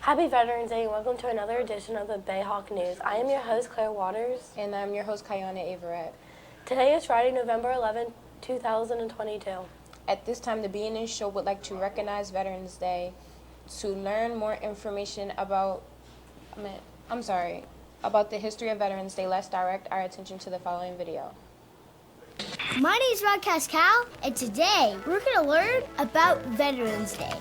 Happy Veterans Day and welcome to another edition of the Bayhawk News. I am your host, Claire Waters. And I'm your host, Kayana Averett. Today is Friday, November 11, 2022. At this time, the BNN Show would like to recognize Veterans Day. To learn more information about the history of Veterans Day, let's direct our attention to the following video. My name is Rod Cascal, and today we're going to learn about Veterans Day.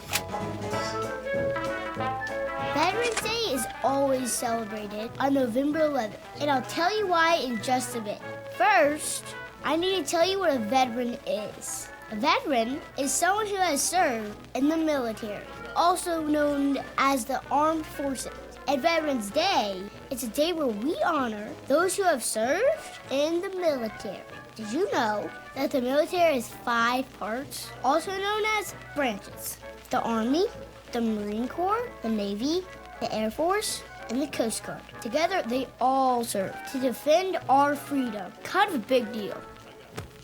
Veterans Day is always celebrated on November 11th, and I'll tell you why in just a bit. First, I need to tell you what a veteran is. A veteran is someone who has served in the military, also known as the armed forces. At Veterans Day, it's a day where we honor those who have served in the military. Did you know that the military has 5 parts, also known as branches? The Army, the Marine Corps, the Navy, the Air Force, and the Coast Guard. Together, they all serve to defend our freedom. Kind of a big deal.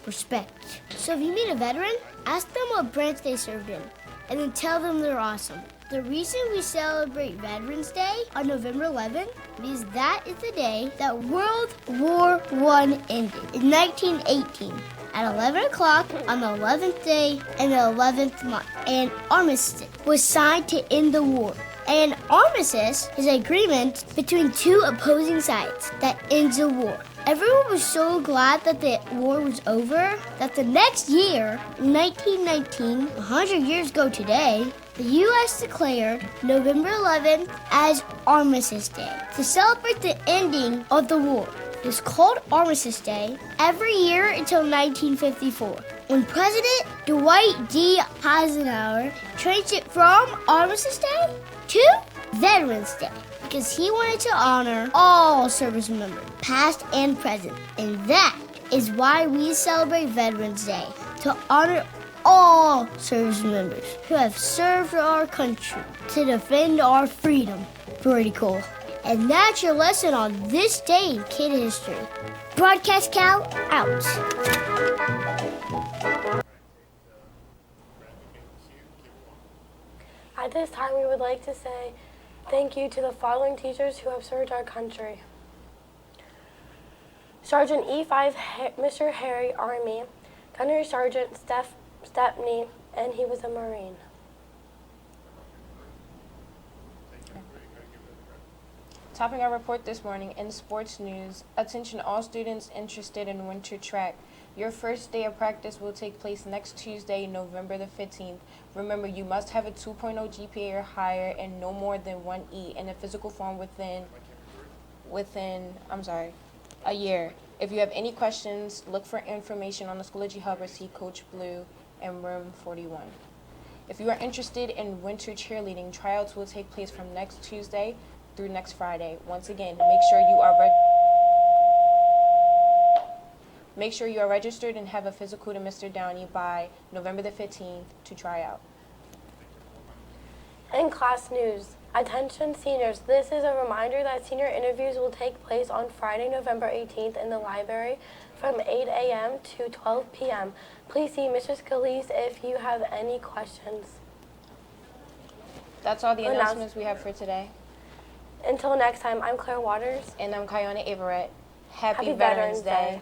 Respect. So if you meet a veteran, ask them what branch they served in, and then tell them they're awesome. The reason we celebrate Veterans Day on November 11th is that is the day that World War I ended in 1918 at 11 o'clock on the 11th day in the 11th month. An armistice was signed to end the war. An armistice is an agreement between 2 opposing sides that ends a war. Everyone was so glad that the war was over that the next year, 1919, 100 years ago today, the U.S. declared November 11th as Armistice Day to celebrate the ending of the war. It was called Armistice Day every year until 1954, when President Dwight D. Eisenhower changed it from Armistice Day to Veterans Day, because he wanted to honor all service members, past and present. And that is why we celebrate Veterans Day, to honor all service members who have served our country to defend our freedom. Pretty cool. And that's your lesson on this day in kid history. Broadcast Cal out. At this time, we would like to say thank you to the following teachers who have served our country. Sergeant E5, Mr. Harry Army, Gunnery Sergeant Stepney, and he was a Marine. Topping our report this morning in sports news, attention all students interested in winter track. Your first day of practice will take place next Tuesday, November the 15th. Remember, you must have a 2.0 GPA or higher and no more than 1 E in a physical form within a year. If you have any questions, look for information on the Schoology Hub or see Coach Blue in room 41. If you are interested in winter cheerleading, tryouts will take place from next Tuesday through next Friday. Once again, make sure you are registered and have a physical to Mr. Downey by November the 15th to try out. In class news, attention seniors, this is a reminder that senior interviews will take place on Friday, November 18th in the library from 8 a.m. to 12 p.m. Please see Mrs. Scalise if you have any questions. That's all the announcements we have for today. Until next time, I'm Claire Waters. And I'm Kayana Averett. Happy Veterans Day.